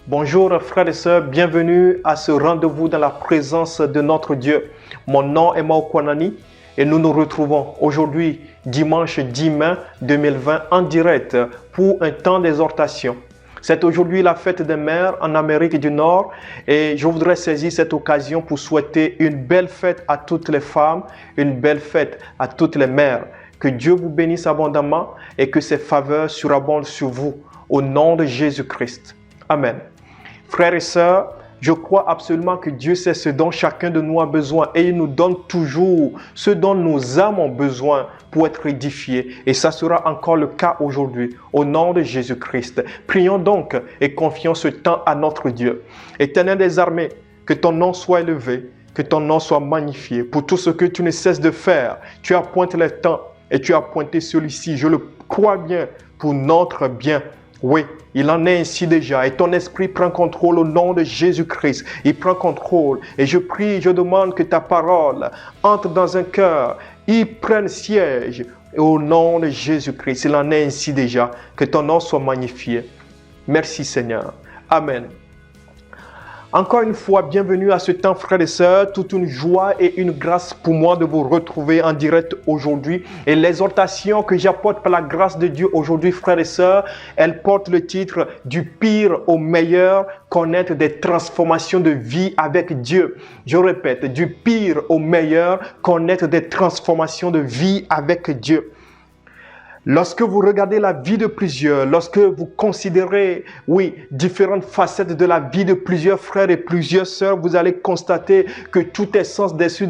Bonjour frères et sœurs, bienvenue à ce rendez-vous dans la présence de notre Dieu. Mon nom est Mao Kwanani et nous nous retrouvons aujourd'hui, dimanche 10 mai 2020, en direct pour un temps d'exhortation. C'est aujourd'hui la fête des mères en Amérique du Nord et je voudrais saisir cette occasion pour souhaiter une belle fête à toutes les femmes, une belle fête à toutes les mères. Que Dieu vous bénisse abondamment et que ses faveurs surabondent sur vous au nom de Jésus-Christ. Amen. Frères et sœurs, je crois absolument que Dieu sait ce dont chacun de nous a besoin et il nous donne toujours ce dont nos âmes ont besoin pour être édifiées. Et ça sera encore le cas aujourd'hui, au nom de Jésus-Christ. Prions donc et confions ce temps à notre Dieu. Éternel des armées, que ton nom soit élevé, que ton nom soit magnifié. Pour tout ce que tu ne cesses de faire, tu appointes les temps et tu as pointé celui-ci. Je le crois bien pour notre bien. Oui, il en est ainsi déjà et ton esprit prend contrôle au nom de Jésus-Christ. Il prend contrôle et je prie, je demande que ta parole entre dans un cœur, il prenne siège et au nom de Jésus-Christ. Il en est ainsi déjà. Que ton nom soit magnifié. Merci Seigneur. Amen. Encore une fois, bienvenue à ce temps, frères et sœurs. Toute une joie et une grâce pour moi de vous retrouver en direct aujourd'hui. Et l'exhortation que j'apporte par la grâce de Dieu aujourd'hui, frères et sœurs, elle porte le titre « Du pire au meilleur, connaître des transformations de vie avec Dieu ». Je répète, du pire au meilleur, connaître des transformations de vie avec Dieu. Lorsque vous regardez la vie de plusieurs, lorsque vous considérez, différentes facettes de la vie de plusieurs frères et plusieurs sœurs, vous allez constater que tout est sens dessus,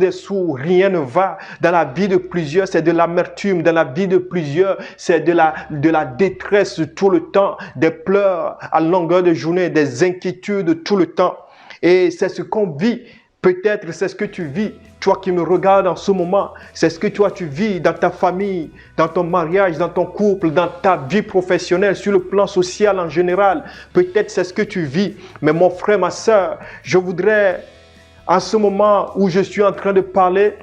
rien ne va. Dans la vie de plusieurs, c'est de l'amertume. Dans la vie de plusieurs, c'est de la détresse tout le temps, des pleurs à longueur de journée, des inquiétudes tout le temps. Et c'est ce qu'on vit. Peut-être c'est ce que tu vis, toi qui me regardes en ce moment, c'est ce que toi tu vis dans ta famille, dans ton mariage, dans ton couple, dans ta vie professionnelle, sur le plan social en général. Peut-être c'est ce que tu vis, mais mon frère, ma soeur, je voudrais, en ce moment où je suis en train de parler,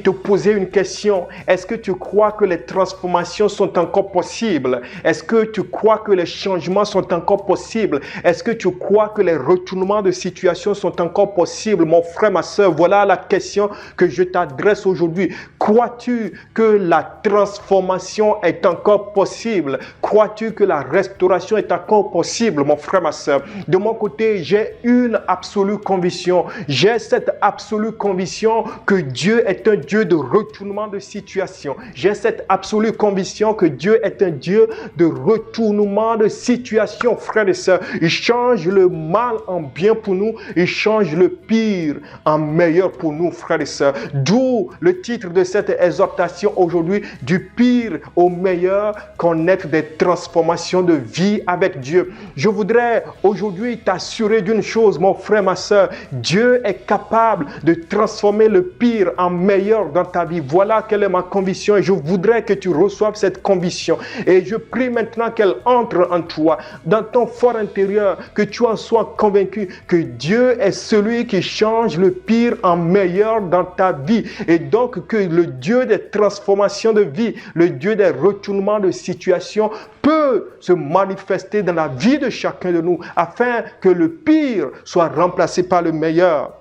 te poser une question. Est-ce que tu crois que les transformations sont encore possibles? Est-ce que tu crois que les changements sont encore possibles? Est-ce que tu crois que les retournements de situation sont encore possibles? Mon frère, ma soeur, voilà la question que je t'adresse aujourd'hui. Crois-tu que la transformation est encore possible? Crois-tu que la restauration est encore possible, mon frère, ma soeur? De mon côté, j'ai une absolue conviction. J'ai cette absolue conviction que Dieu est un Dieu de retournement de situation. J'ai cette absolue conviction que Dieu est un Dieu de retournement de situation, frères et sœurs. Il change le mal en bien pour nous. Il change le pire en meilleur pour nous, frères et sœurs. D'où le titre de cette exhortation aujourd'hui, du pire au meilleur, connaître des transformations de vie avec Dieu. Je voudrais aujourd'hui t'assurer d'une chose, mon frère, ma sœur. Dieu est capable de transformer le pire en meilleur dans ta vie. Voilà quelle est ma conviction et je voudrais que tu reçoives cette conviction. Et je prie maintenant qu'elle entre en toi, dans ton fort intérieur, que tu en sois convaincu que Dieu est celui qui change le pire en meilleur dans ta vie. Et donc que le Dieu des transformations de vie, le Dieu des retournements de situation peut se manifester dans la vie de chacun de nous afin que le pire soit remplacé par le meilleur.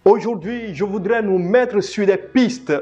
Aujourd'hui, je voudrais nous mettre sur des pistes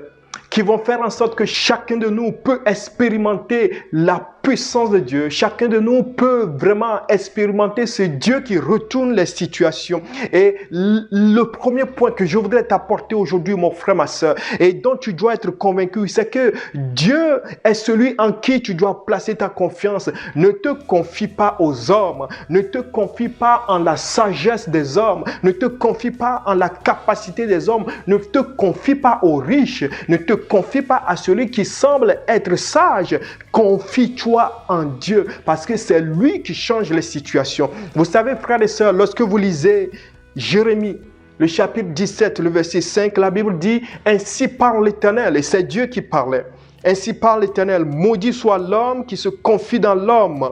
qui vont faire en sorte que chacun de nous peut expérimenter la puissance de Dieu. Chacun de nous peut vraiment expérimenter ce Dieu qui retourne les situations. Et le premier point que je voudrais t'apporter aujourd'hui, mon frère, ma soeur, et dont tu dois être convaincu, c'est que Dieu est celui en qui tu dois placer ta confiance. Ne te confie pas aux hommes. Ne te confie pas en la sagesse des hommes. Ne te confie pas en la capacité des hommes. Ne te confie pas aux riches. Ne te confie pas à celui qui semble être sage. Confie-toi en Dieu parce que c'est lui qui change les situations. Vous savez, frères et sœurs, lorsque vous lisez Jérémie, le chapitre 17, le verset 5, la Bible dit « Ainsi parle l'Éternel » et c'est Dieu qui parlait. « Ainsi parle l'Éternel, maudit soit l'homme qui se confie dans l'homme,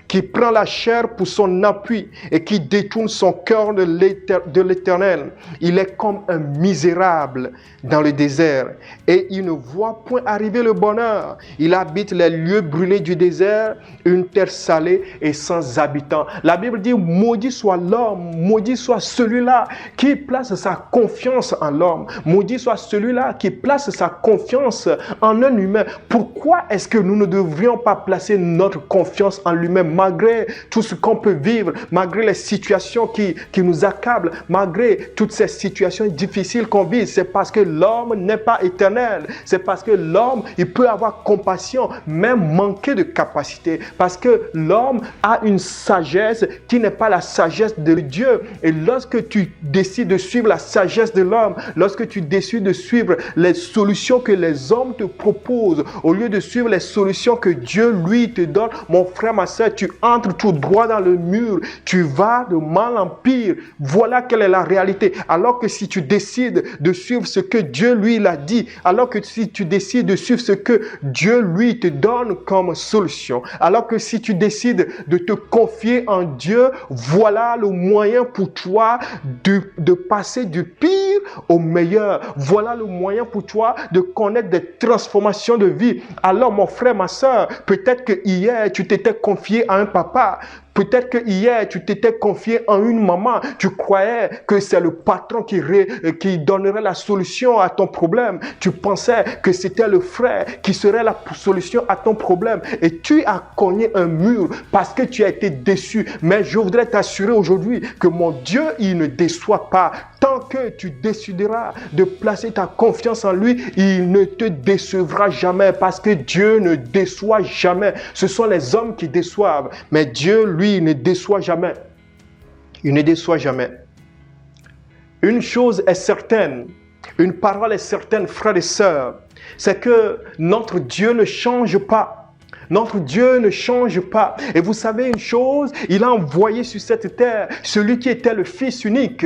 qui prend la chair pour son appui et qui détourne son cœur de l'Éternel. Il est comme un misérable dans le désert et il ne voit point arriver le bonheur. Il habite les lieux brûlés du désert, une terre salée et sans habitants. La Bible dit, maudit soit l'homme, maudit soit celui-là qui place sa confiance en l'homme. Maudit soit celui-là qui place sa confiance en un humain. Pourquoi est-ce que nous ne devrions pas placer notre confiance en lui-même malgré tout ce qu'on peut vivre, malgré les situations qui nous accablent, malgré toutes ces situations difficiles qu'on vit? C'est parce que l'homme n'est pas éternel. C'est parce que l'homme, il peut avoir compassion, même manquer de capacité. Parce que l'homme a une sagesse qui n'est pas la sagesse de Dieu. Et lorsque tu décides de suivre la sagesse de l'homme, lorsque tu décides de suivre les solutions que les hommes te proposent, au lieu de suivre les solutions que Dieu, lui, te donne, mon frère, ma soeur, tu entres tout droit dans le mur. Tu vas de mal en pire. Voilà quelle est la réalité. Alors que si tu décides de suivre ce que Dieu, lui, l'a dit, alors que si tu décides de suivre ce que Dieu, lui, te donne comme solution, alors que si tu décides de te confier en Dieu, voilà le moyen pour toi de passer du pire au meilleur. Voilà le moyen pour toi de connaître des transformations de vie. Alors, mon frère, ma soeur, peut-être que hier, tu t'étais confié à un papa. Peut-être que hier, tu t'étais confié en une maman. Tu croyais que c'est le patron qui donnerait la solution à ton problème. Tu pensais que c'était le frère qui serait la solution à ton problème. Et tu as cogné un mur parce que tu as été déçu. Mais je voudrais t'assurer aujourd'hui que mon Dieu, il ne déçoit pas. Tant que tu décideras de placer ta confiance en lui, il ne te décevra jamais parce que Dieu ne déçoit jamais. Ce sont les hommes qui déçoivent. Mais Dieu, lui, il ne déçoit jamais. Il ne déçoit jamais. Une chose est certaine, une parole est certaine, frères et sœurs, c'est que notre Dieu ne change pas. Notre Dieu ne change pas. Et vous savez une chose, il a envoyé sur cette terre celui qui était le Fils unique.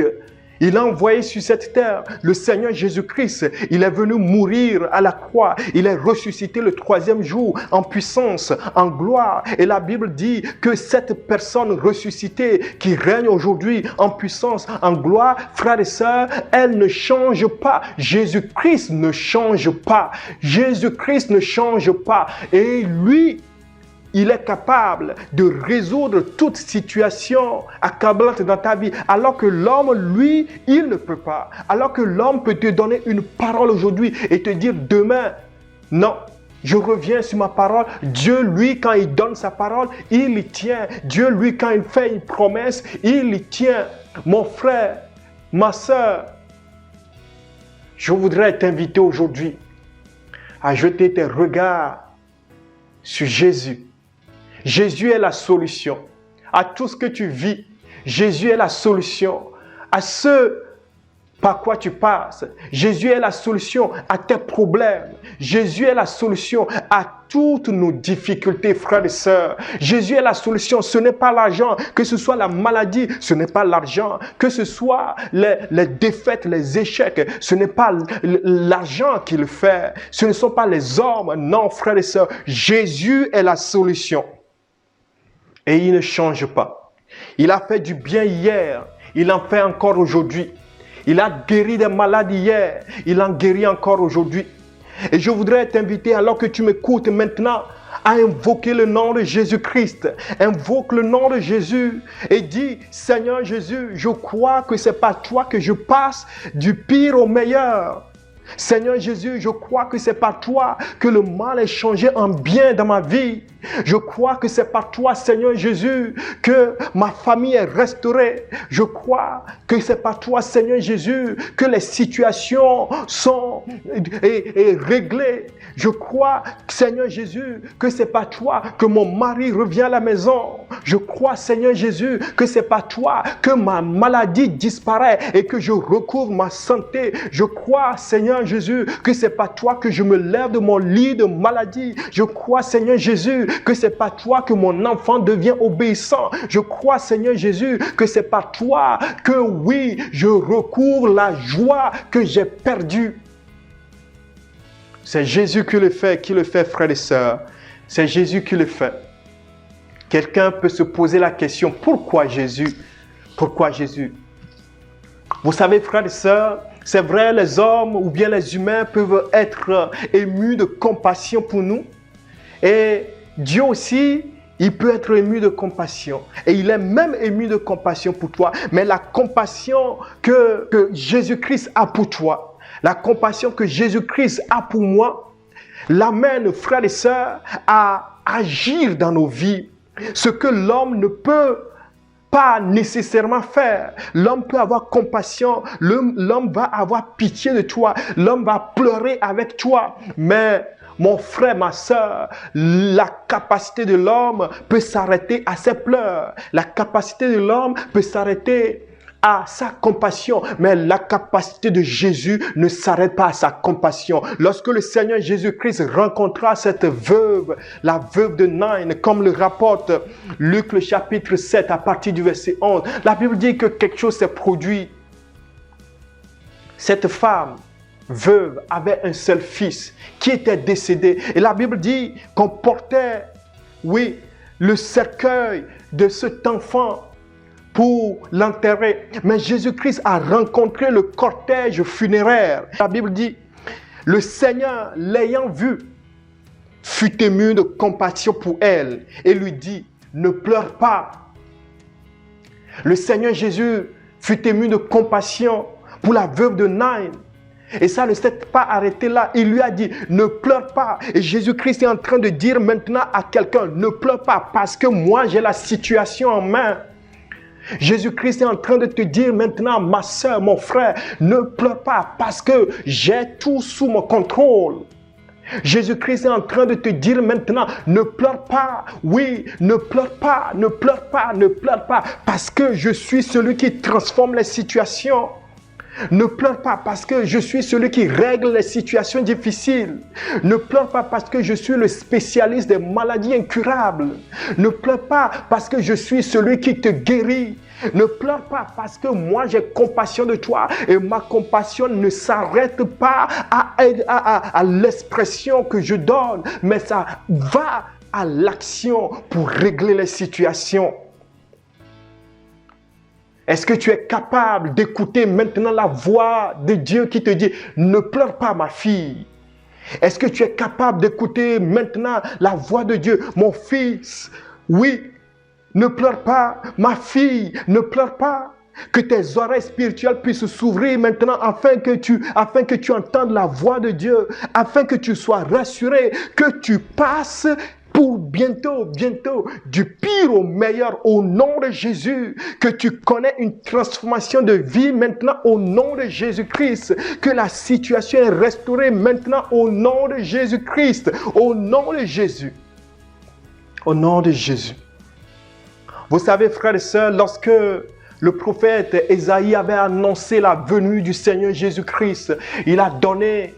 Il a envoyé sur cette terre le Seigneur Jésus-Christ. Il est venu mourir à la croix. Il est ressuscité le troisième jour en puissance, en gloire. Et la Bible dit que cette personne ressuscitée qui règne aujourd'hui en puissance, en gloire, frères et sœurs, elle ne change pas. Jésus-Christ ne change pas. Jésus-Christ ne change pas. Et lui, il est capable de résoudre toute situation accablante dans ta vie. Alors que l'homme, lui, il ne peut pas. Alors que l'homme peut te donner une parole aujourd'hui et te dire demain, non, je reviens sur ma parole. Dieu, lui, quand il donne sa parole, il y tient. Dieu, lui, quand il fait une promesse, il y tient. Mon frère, ma soeur, je voudrais t'inviter aujourd'hui à jeter tes regards sur Jésus. Jésus est la solution à tout ce que tu vis. Jésus est la solution à ce par quoi tu passes. Jésus est la solution à tes problèmes. Jésus est la solution à toutes nos difficultés, frères et sœurs. Jésus est la solution. Ce n'est pas l'argent, que ce soit la maladie, ce n'est pas l'argent, que ce soit les défaites, les échecs, ce n'est pas l'argent qui le fait. Ce ne sont pas les hommes. Non, frères et sœurs, Jésus est la solution. Et il ne change pas. Il a fait du bien hier. Il en fait encore aujourd'hui. Il a guéri des malades hier. Il en guérit encore aujourd'hui. Et je voudrais t'inviter, alors que tu m'écoutes maintenant, à invoquer le nom de Jésus-Christ. Invoque le nom de Jésus et dis, Seigneur Jésus, je crois que c'est par toi que je passe du pire au meilleur. Seigneur Jésus, je crois que c'est par toi que le mal est changé en bien dans ma vie. Je crois que c'est par toi, Seigneur Jésus, que ma famille est restaurée. Je crois que c'est par toi, Seigneur Jésus, que les situations sont réglées. Je crois, Seigneur Jésus, que c'est par toi que mon mari revient à la maison. Je crois, Seigneur Jésus, que c'est par toi que ma maladie disparaît et que je recouvre ma santé. Je crois, Seigneur Jésus, que c'est par toi que je me lève de mon lit de maladie. Je crois, Seigneur Jésus, que c'est par toi que mon enfant devient obéissant. Je crois, Seigneur Jésus, que c'est par toi que, oui, je recouvre la joie que j'ai perdue. C'est Jésus qui le fait, frères et sœurs. C'est Jésus qui le fait. Quelqu'un peut se poser la question, pourquoi Jésus? Pourquoi Jésus? Vous savez, frères et sœurs, c'est vrai, les hommes ou bien les humains peuvent être émus de compassion pour nous. Et Dieu aussi, il peut être ému de compassion. Et il est même ému de compassion pour toi. Mais la compassion que Jésus-Christ a pour toi, la compassion que Jésus-Christ a pour moi, l'amène, frères et sœurs, à agir dans nos vies. Ce que l'homme ne peut pas nécessairement faire. L'homme peut avoir compassion, l'homme va avoir pitié de toi, l'homme va pleurer avec toi. Mais mon frère, ma soeur, la capacité de l'homme peut s'arrêter à ses pleurs. La capacité de l'homme peut s'arrêter à sa compassion, mais la capacité de Jésus ne s'arrête pas à sa compassion. Lorsque le Seigneur Jésus-Christ rencontra cette veuve, la veuve de Nain, comme le rapporte Luc le chapitre 7 à partir du verset 11, la Bible dit que quelque chose s'est produit. Cette femme veuve avait un seul fils qui était décédé. Et la Bible dit qu'on portait, oui, le cercueil de cet enfant pour l'enterrer. Mais Jésus-Christ a rencontré le cortège funéraire. La Bible dit, le Seigneur, l'ayant vu, fut ému de compassion pour elle et lui dit, ne pleure pas. Le Seigneur Jésus fut ému de compassion pour la veuve de Nain. Et ça ne s'est pas arrêté là. Il lui a dit, ne pleure pas. Et Jésus-Christ est en train de dire maintenant à quelqu'un, ne pleure pas parce que moi j'ai la situation en main. Jésus-Christ est en train de te dire maintenant, ma soeur, mon frère, ne pleure pas parce que j'ai tout sous mon contrôle. Jésus-Christ est en train de te dire maintenant, ne pleure pas, oui, ne pleure pas, ne pleure pas, ne pleure pas, parce que je suis celui qui transforme les situations. Ne pleure pas parce que je suis celui qui règle les situations difficiles. Ne pleure pas parce que je suis le spécialiste des maladies incurables. Ne pleure pas parce que je suis celui qui te guérit. Ne pleure pas parce que moi j'ai compassion de toi et ma compassion ne s'arrête pas à l'expression que je donne, mais ça va à l'action pour régler les situations. Est-ce que tu es capable d'écouter maintenant la voix de Dieu qui te dit « Ne pleure pas ma fille ». Est-ce que tu es capable d'écouter maintenant la voix de Dieu « Mon fils, oui, ne pleure pas, ma fille, ne pleure pas ». Que tes oreilles spirituelles puissent s'ouvrir maintenant afin que tu entendes la voix de Dieu, afin que tu sois rassuré, que tu passes pour bientôt, du pire au meilleur, au nom de Jésus, que tu connais une transformation de vie maintenant au nom de Jésus-Christ, que la situation est restaurée maintenant au nom de Jésus-Christ, au nom de Jésus, au nom de Jésus. Vous savez, frères et sœurs, lorsque le prophète Ésaïe avait annoncé la venue du Seigneur Jésus-Christ, il a donné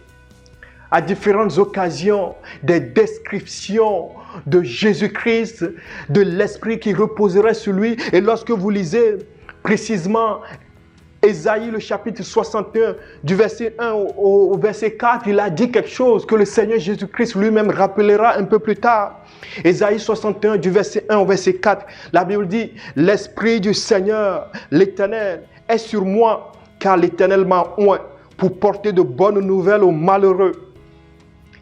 à différentes occasions des descriptions de Jésus-Christ, de l'Esprit qui reposerait sur lui. Et lorsque vous lisez précisément Ésaïe, le chapitre 61, du verset 1 au verset 4, il a dit quelque chose que le Seigneur Jésus-Christ lui-même rappellera un peu plus tard. Ésaïe 61, du verset 1 au verset 4, la Bible dit « L'Esprit du Seigneur, l'Éternel, est sur moi, car l'Éternel m'a oint pour porter de bonnes nouvelles aux malheureux.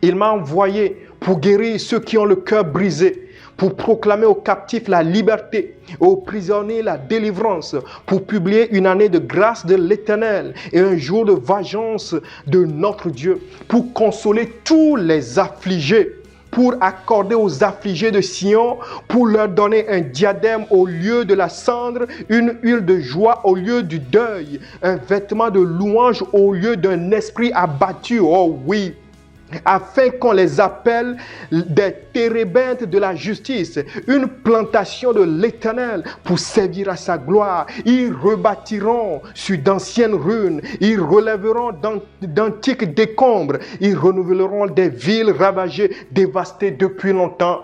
Il m'a envoyé pour guérir ceux qui ont le cœur brisé, pour proclamer aux captifs la liberté, aux prisonniers la délivrance, pour publier une année de grâce de l'Éternel et un jour de vengeance de notre Dieu, pour consoler tous les affligés, pour accorder aux affligés de Sion, pour leur donner un diadème au lieu de la cendre, une huile de joie au lieu du deuil, un vêtement de louange au lieu d'un esprit abattu. Oh oui! Afin qu'on les appelle des térébintes de la justice, une plantation de l'Éternel pour servir à sa gloire. Ils rebâtiront sur d'anciennes ruines, ils relèveront d'antiques décombres, ils renouvelleront des villes ravagées, dévastées depuis longtemps.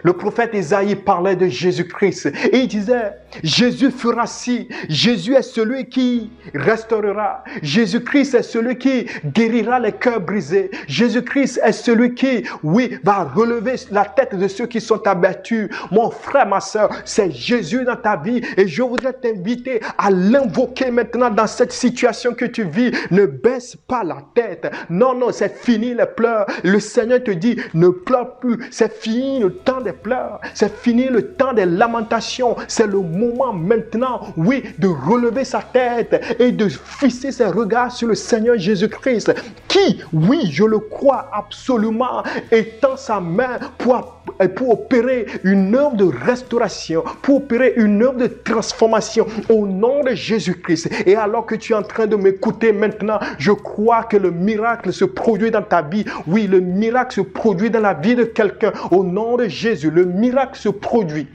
Le prophète Isaïe parlait de Jésus-Christ et il disait, Jésus fera ci, Jésus est celui qui restaurera, Jésus-Christ est celui qui guérira les cœurs brisés, Jésus-Christ est celui qui, oui, va relever la tête de ceux qui sont abattus. Mon frère, ma soeur, c'est Jésus dans ta vie et je voudrais t'inviter à l'invoquer maintenant dans cette situation que tu vis. Ne baisse pas la tête. Non, non, c'est fini les pleurs. Le Seigneur te dit, ne pleure plus. C'est fini le temps des pleurs. C'est fini le temps des lamentations. C'est le moment maintenant, oui, de relever sa tête et de fixer ses regards sur le Seigneur Jésus-Christ qui, oui, je le crois absolument, étend sa main pour opérer une œuvre de restauration, pour opérer une œuvre de transformation au nom de Jésus-Christ. Et alors que tu es en train de m'écouter maintenant, je crois que le miracle se produit dans ta vie. Oui, le miracle se produit dans la vie de quelqu'un au nom de Jésus. Le miracle se produit.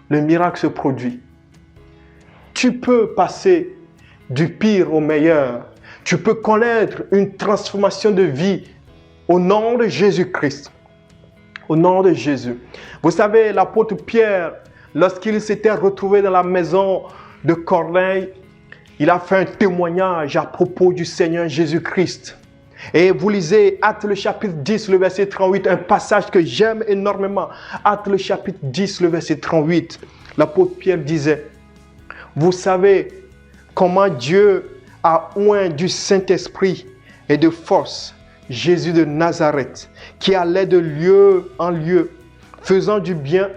Le miracle se produit. Tu peux passer du pire au meilleur. Tu peux connaître une transformation de vie au nom de Jésus-Christ. Au nom de Jésus. Vous savez, l'apôtre Pierre, lorsqu'il s'était retrouvé dans la maison de Corneille, il a fait un témoignage à propos du Seigneur Jésus-Christ. Et vous lisez Actes le chapitre 10, le verset 38, un passage que j'aime énormément. Actes le chapitre 10, le verset 38. L'apôtre Pierre disait, vous savez comment Dieu a oint du Saint-Esprit et de force Jésus de Nazareth, qui allait de lieu en lieu, faisant du bien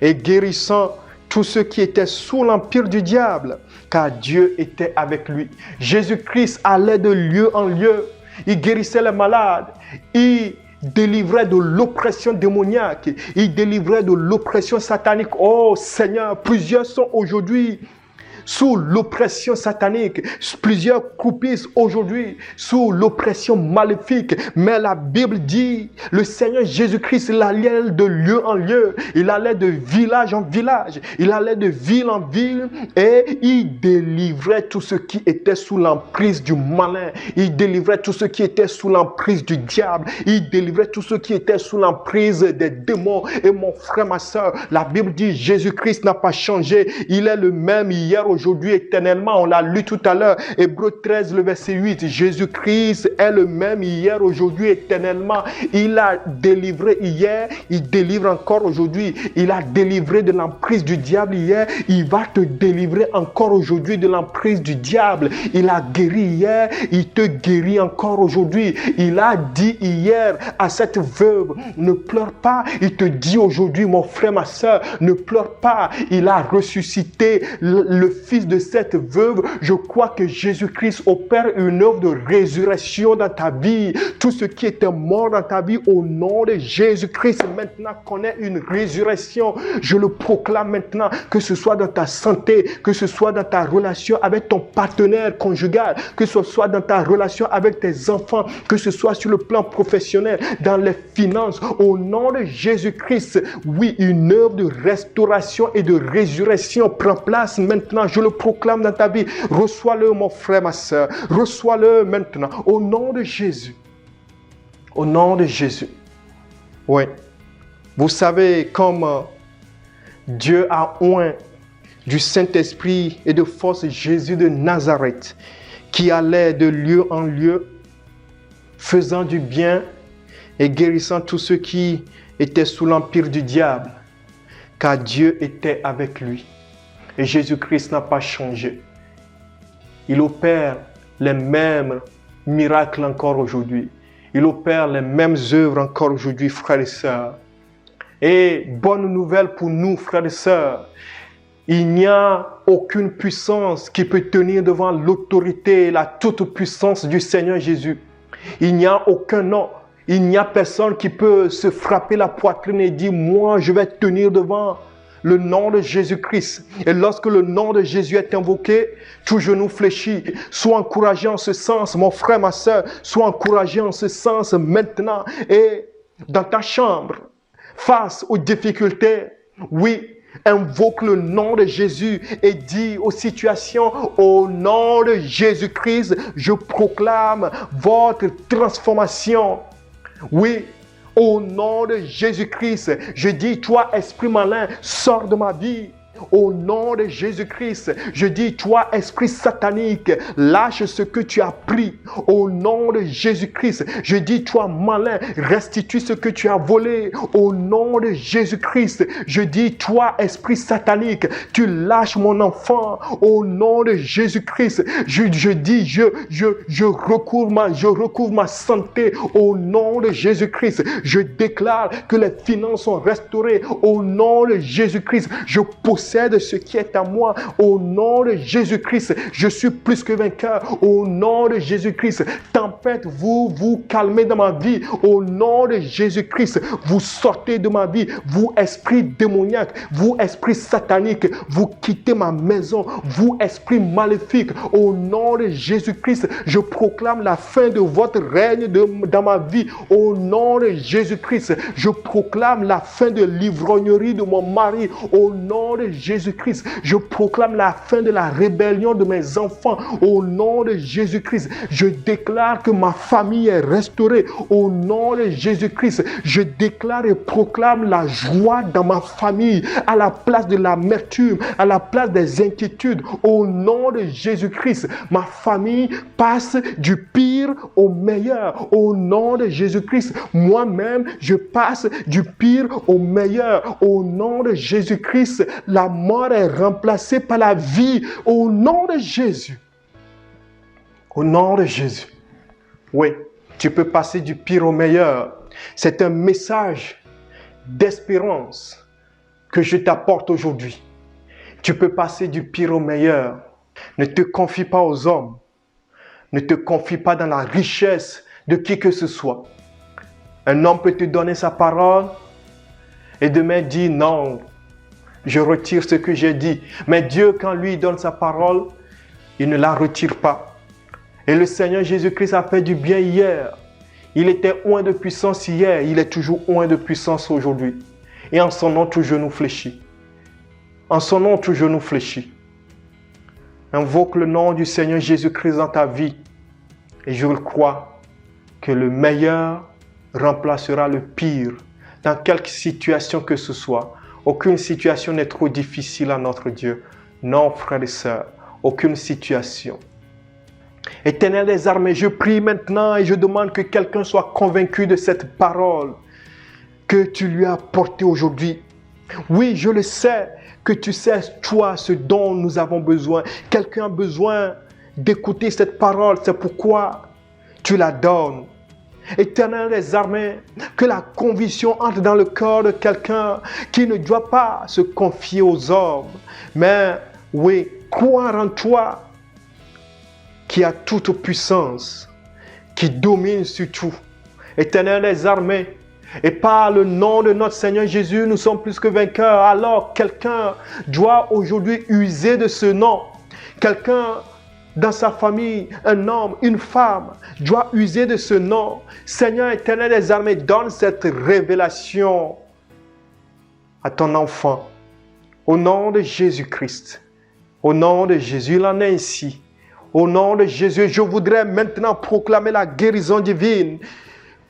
et guérissant tous ceux qui étaient sous l'empire du diable, car Dieu était avec lui. Jésus-Christ allait de lieu en lieu, il guérissait les malades, il délivrait de l'oppression démoniaque, il délivrait de l'oppression satanique. Oh Seigneur, plusieurs sont aujourd'hui sous l'oppression satanique. Plusieurs croupissent aujourd'hui sous l'oppression maléfique. Mais la Bible dit, le Seigneur Jésus-Christ, il allait de lieu en lieu. Il allait de village en village. Il allait de ville en ville. Et il délivrait tout ce qui était sous l'emprise du malin. Il délivrait tout ce qui était sous l'emprise du diable. Il délivrait tout ce qui était sous l'emprise des démons. Et mon frère, ma soeur, la Bible dit, Jésus-Christ n'a pas changé. Il est le même hier, aujourd'hui, éternellement. On l'a lu tout à l'heure. Hébreux 13, le verset 8. Jésus-Christ est le même hier, aujourd'hui, éternellement. Il a délivré hier. Il délivre encore aujourd'hui. Il a délivré de l'emprise du diable hier. Il va te délivrer encore aujourd'hui de l'emprise du diable. Il a guéri hier. Il te guérit encore aujourd'hui. Il a dit hier à cette veuve, ne pleure pas. Il te dit aujourd'hui, mon frère, ma soeur, ne pleure pas. Il a ressuscité le fils de cette veuve. Je crois que Jésus-Christ opère une œuvre de résurrection dans ta vie. Tout ce qui était mort dans ta vie, au nom de Jésus-Christ, maintenant connaît une résurrection. Je le proclame maintenant, que ce soit dans ta santé, que ce soit dans ta relation avec ton partenaire conjugal, que ce soit dans ta relation avec tes enfants, que ce soit sur le plan professionnel, dans les finances, au nom de Jésus-Christ. Oui, une œuvre de restauration et de résurrection prend place maintenant. Je le proclame dans ta vie. Reçois-le, mon frère, ma soeur. Reçois-le maintenant. Au nom de Jésus. Au nom de Jésus. Oui. Vous savez, comme Dieu a oint du Saint-Esprit et de force Jésus de Nazareth, qui allait de lieu en lieu, faisant du bien et guérissant tous ceux qui étaient sous l'empire du diable, car Dieu était avec lui. Et Jésus-Christ n'a pas changé. Il opère les mêmes miracles encore aujourd'hui. Il opère les mêmes œuvres encore aujourd'hui, frères et sœurs. Et bonne nouvelle pour nous, frères et sœurs. Il n'y a aucune puissance qui peut tenir devant l'autorité et la toute-puissance du Seigneur Jésus. Il n'y a aucun nom. Il n'y a personne qui peut se frapper la poitrine et dire, moi, je vais tenir devant le nom de Jésus-Christ. Et lorsque le nom de Jésus est invoqué, tout genou fléchit. Sois encouragé en ce sens, mon frère, ma soeur. Sois encouragé en ce sens maintenant. Et dans ta chambre, face aux difficultés, oui, invoque le nom de Jésus et dis aux situations, au nom de Jésus-Christ, je proclame votre transformation. Oui, Au nom de Jésus-Christ, je dis, toi, esprit malin, sors de ma vie. Au nom de Jésus-Christ, je dis, toi, esprit satanique, lâche ce que tu as pris. Au nom de Jésus-Christ, je dis, toi, malin, restitue ce que tu as volé. Au nom de Jésus-Christ, je dis, toi, esprit satanique, tu lâches mon enfant. Au nom de Jésus-Christ, je dis, je recouvre ma santé. Au nom de Jésus-Christ, je déclare que les finances sont restaurées. Au nom de Jésus-Christ, je possède ce qui est à moi. Au nom de Jésus-Christ, je suis plus que vainqueur. Au nom de Jésus-Christ, tempête, vous calmez dans ma vie. Au nom de Jésus-Christ, vous sortez de ma vie. Vous, esprit démoniaque, vous, esprit satanique, vous quittez ma maison. Vous, esprit maléfique, au nom de Jésus-Christ, je proclame la fin de votre règne dans ma vie. Au nom de Jésus-Christ, je proclame la fin de l'ivrognerie de mon mari. Au nom de Jésus-Christ, je proclame la fin de la rébellion de mes enfants. Au nom de Jésus-Christ, je déclare que ma famille est restaurée. Au nom de Jésus-Christ, je déclare et proclame la joie dans ma famille à la place de l'amertume, à la place des inquiétudes. Au nom de Jésus-Christ, ma famille passe du pire au meilleur. Au nom de Jésus-Christ, moi-même, je passe du pire au meilleur. Au nom de Jésus-Christ, la mort est remplacée par la vie. Au nom de Jésus. Au nom de Jésus. Oui, tu peux passer du pire au meilleur. C'est un message d'espérance que je t'apporte aujourd'hui. Tu peux passer du pire au meilleur. Ne te confie pas aux hommes. Ne te confie pas dans la richesse de qui que ce soit. Un homme peut te donner sa parole et demain dire non, je retire ce que j'ai dit. Mais Dieu, quand lui donne sa parole, il ne la retire pas. Et le Seigneur Jésus-Christ a fait du bien hier. Il était oint de puissance hier, il est toujours oint de puissance aujourd'hui. Et en son nom, tout genou fléchit. En son nom, tout genou fléchit. Invoque le nom du Seigneur Jésus-Christ dans ta vie. Et je le crois que le meilleur remplacera le pire dans quelque situation que ce soit. Aucune situation n'est trop difficile à notre Dieu. Non, frères et sœurs, aucune situation. Éternel des armées, je prie maintenant et je demande que quelqu'un soit convaincu de cette parole que tu lui as apportée aujourd'hui. Oui, je le sais, que tu sais, toi, ce dont nous avons besoin. Quelqu'un a besoin d'écouter cette parole, c'est pourquoi tu la donnes. Éternel des armées, que la conviction entre dans le cœur de quelqu'un qui ne doit pas se confier aux hommes, mais oui, croire en toi, qui a toute puissance, qui domine sur tout. Éternel des armées, et par le nom de notre Seigneur Jésus, nous sommes plus que vainqueurs. Alors, quelqu'un doit aujourd'hui user de ce nom. Quelqu'un dans sa famille, un homme, une femme, doit user de ce nom. Seigneur éternel des armées, donne cette révélation à ton enfant. Au nom de Jésus-Christ. Au nom de Jésus, il en est ainsi. Au nom de Jésus, je voudrais maintenant proclamer la guérison divine.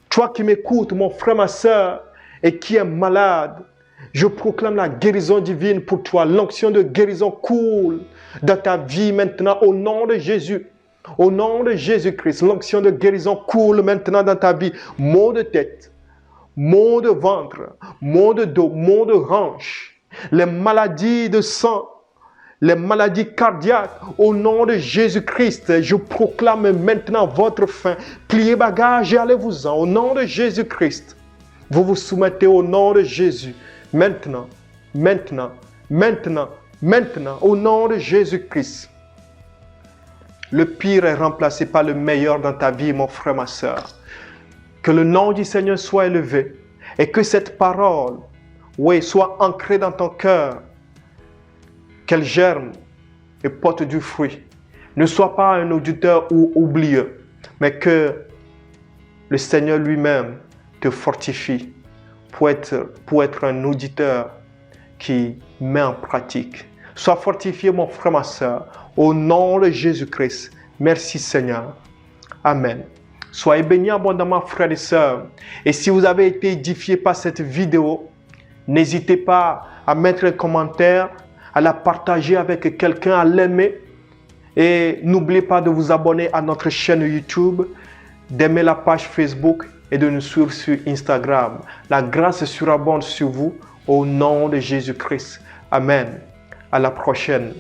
Toi qui m'écoutes, mon frère, ma soeur, et qui est malade, je proclame la guérison divine pour toi. L'onction de guérison coule dans ta vie maintenant au nom de Jésus. Au nom de Jésus-Christ, l'onction de guérison coule maintenant dans ta vie. Maux de tête, maux de ventre, maux de dos, maux de hanche, les maladies de sang, les maladies cardiaques, au nom de Jésus-Christ, je proclame maintenant votre fin. Pliez bagages et allez-vous-en. Au nom de Jésus-Christ, vous vous soumettez au nom de Jésus. Maintenant, maintenant, maintenant, maintenant, au nom de Jésus-Christ. Le pire est remplacé par le meilleur dans ta vie, mon frère, ma soeur. Que le nom du Seigneur soit élevé et que cette parole, oui, soit ancrée dans ton cœur. Qu'elle germe et porte du fruit. Ne sois pas un auditeur ou oublieux, mais que le Seigneur lui-même te fortifie pour être un auditeur qui met en pratique. Sois fortifié, mon frère, ma soeur, au nom de Jésus-Christ. Merci Seigneur. Amen. Soyez bénis abondamment, frères et sœurs. Et si vous avez été édifiés par cette vidéo, n'hésitez pas à mettre un commentaire, à la partager avec quelqu'un, à l'aimer. Et n'oubliez pas de vous abonner à notre chaîne YouTube, d'aimer la page Facebook et de nous suivre sur Instagram. La grâce surabonde sur vous au nom de Jésus-Christ. Amen. À la prochaine.